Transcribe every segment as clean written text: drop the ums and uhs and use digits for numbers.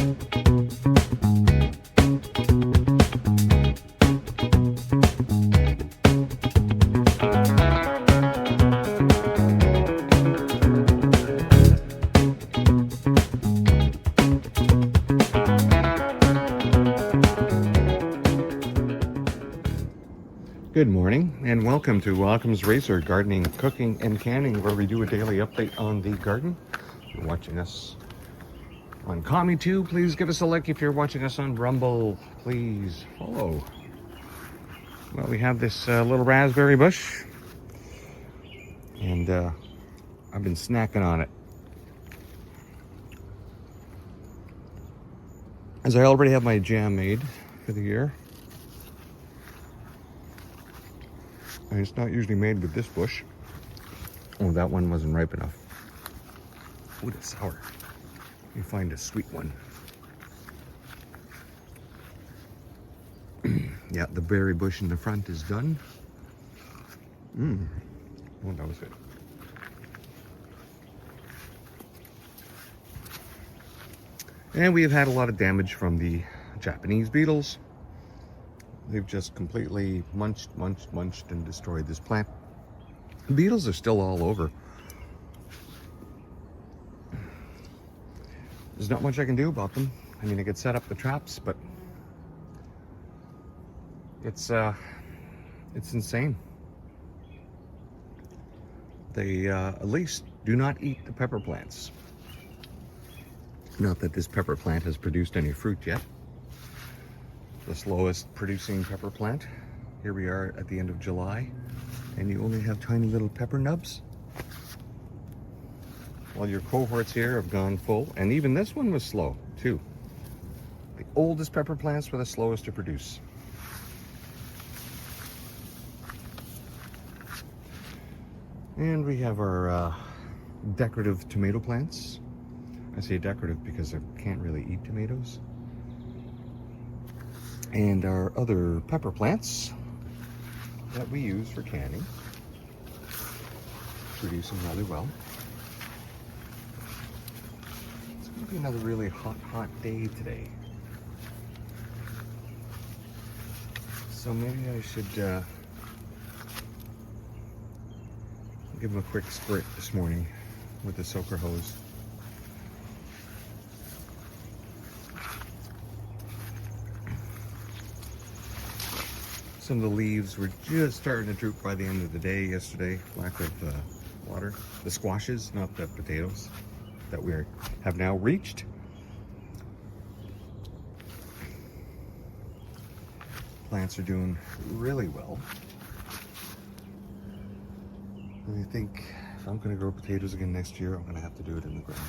Good morning and welcome to Occam's Razor Gardening, Cooking and Canning, where we do a daily update on the garden. If you're watching us on Commie 2, please give us a like. If you're watching us on Rumble, please follow. Well, we have this little raspberry bush and I've been snacking on it. As I already have my jam made for the year. And it's not usually made with this bush. Oh, that one wasn't ripe enough. Oh, that's sour. You find a sweet one. Yeah, the berry bush in the front is done. Oh, that was good. And we have had a lot of damage from the Japanese beetles. They've just completely munched and destroyed this plant. The beetles are still all over. There's not much I can do about them. I mean, I could set up the traps, but it's insane. They at least do not eat the pepper plants. Not that this pepper plant has produced any fruit yet. The slowest producing pepper plant. Here we are at the end of July, and you only have tiny little pepper nubs. Well, your cohorts here have gone full, and even this one was slow too. The oldest pepper plants were the slowest to produce. And we have our decorative tomato plants. I say decorative because I can't really eat tomatoes. And our other pepper plants that we use for canning, producing really well. It's going to be another really hot day today. So maybe I should give them a quick squirt this morning with the soaker hose. Some of the leaves were just starting to droop by the end of the day yesterday. Lack of water. The squashes, not the potatoes, that we have now reached. Plants are doing really well. And I think if I'm going to grow potatoes again next year, I'm going to have to do it in the ground.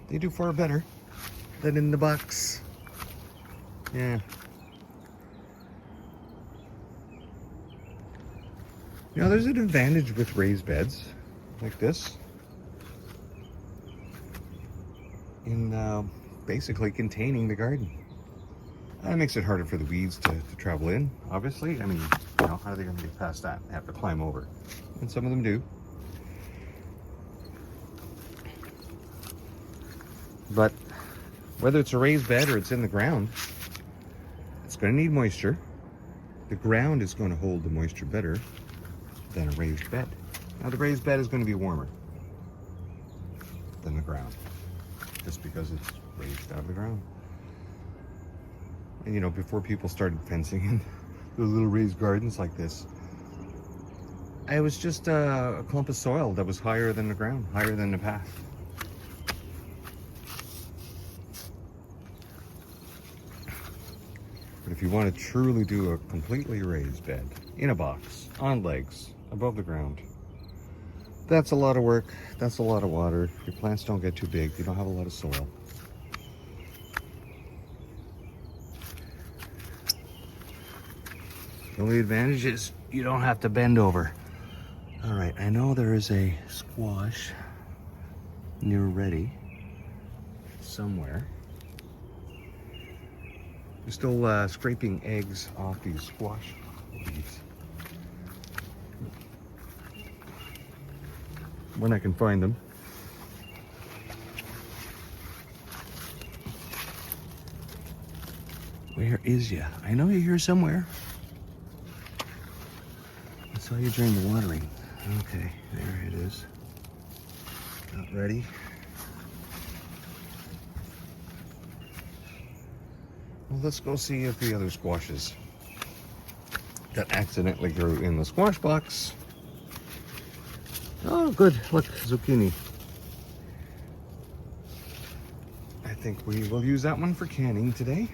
They do far better than in the box. Yeah. Now there's an advantage with raised beds like this in basically containing the garden. That makes it harder for the weeds to travel in, obviously. I mean, you know, how are they going to get past that? They have to climb over. And some of them do. But whether it's a raised bed or it's in the ground, it's going to need moisture. The ground is going to hold the moisture better than a raised bed. Now the raised bed is going to be warmer than the ground, just because it's raised out of the ground. And you know, before people started fencing in those little raised gardens like this, it was just a clump of soil that was higher than the ground, higher than the path. But if you want to truly do a completely raised bed in a box, on legs, above the ground, that's a lot of work. That's a lot of water. Your plants don't get too big. You don't have a lot of soil. The only advantage is you don't have to bend over. All right, I know there is a squash near ready somewhere. We're still scraping eggs off these squash leaves. When I can find them. Where is ya? I know you're here somewhere. I saw you during the watering. Okay, there it is. Not ready. Well, let's go see if the other squashes that accidentally grew in the squash box. Oh, good. Look, zucchini. I think we will use that one for canning today.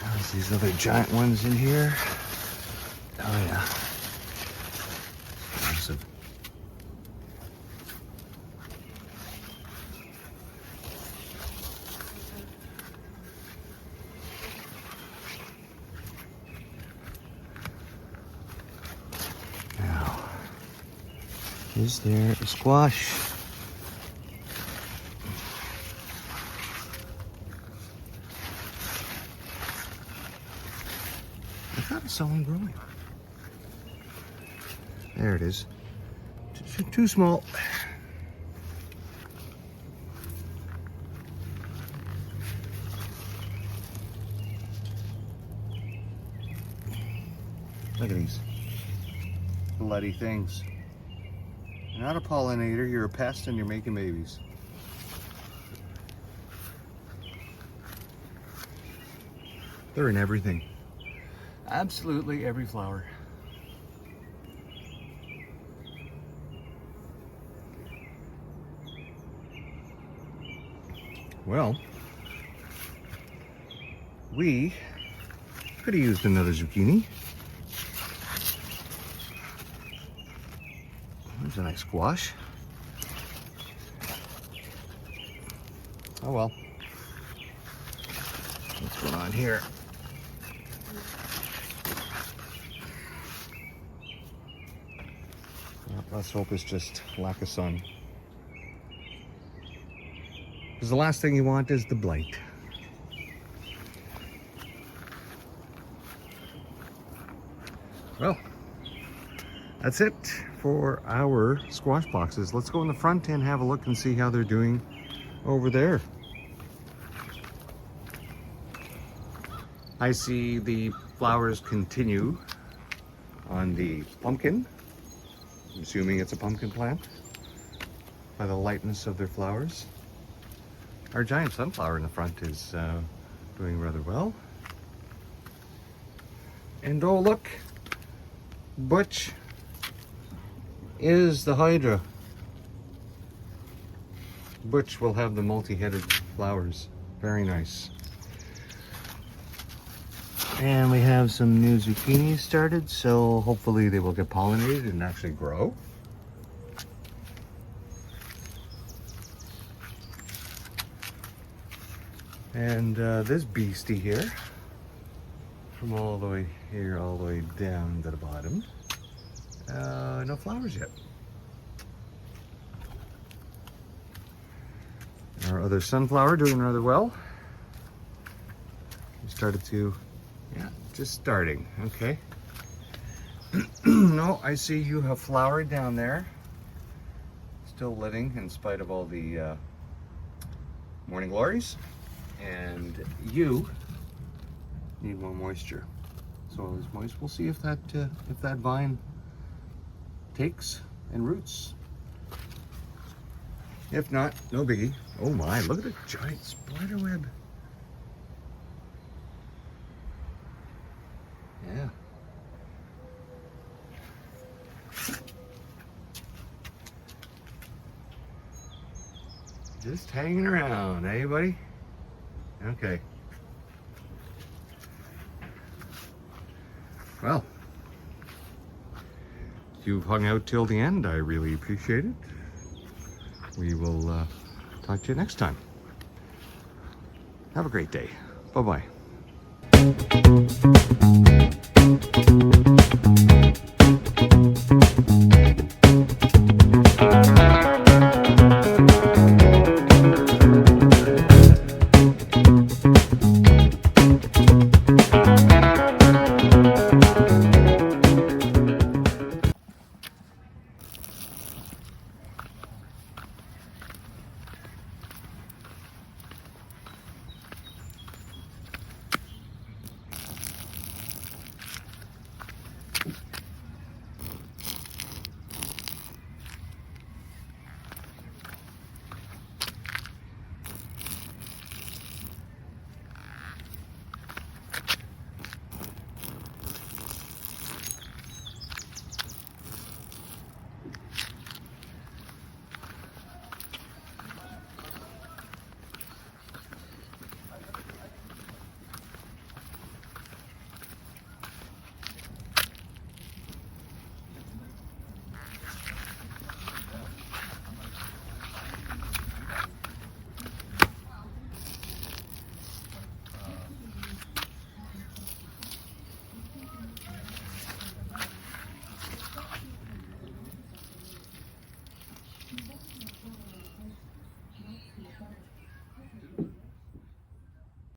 There's these other giant ones in here. Oh, yeah. Massive. Now, is there a squash? I thought I saw one growing. There it is. Too small. Look at these bloody things. You're not a pollinator, you're a pest and you're making babies. They're in everything. Absolutely every flower. Well, we could have used another zucchini. There's a nice squash. Oh well. What's going on here? Well, let's hope it's just lack of sun. Because the last thing you want is the blight. Well, that's it for our squash boxes. Let's go in the front and have a look and see how they're doing over there. I see the flowers continue on the pumpkin. I'm assuming it's a pumpkin plant by the lightness of their flowers. Our giant sunflower in the front is doing rather well. And oh look, Butch is the Hydra. Butch will have the multi-headed flowers. Very nice. And we have some new zucchini started, so hopefully they will get pollinated and actually grow. And this beastie here, from all the way here, all the way down to the bottom, no flowers yet. Our other sunflower doing rather well. We started to, yeah, just starting, okay. No, I see you have flowered down there. Still living in spite of all the morning glories. And you need more moisture. Soil is moist. We'll see if that vine takes and roots. If not, no biggie. Oh my, look at the giant spider web. Yeah. Just hanging around, eh, buddy? Okay. Well, you've hung out till the end. I really appreciate it. We will talk to you next time. Have a great day. Bye-bye.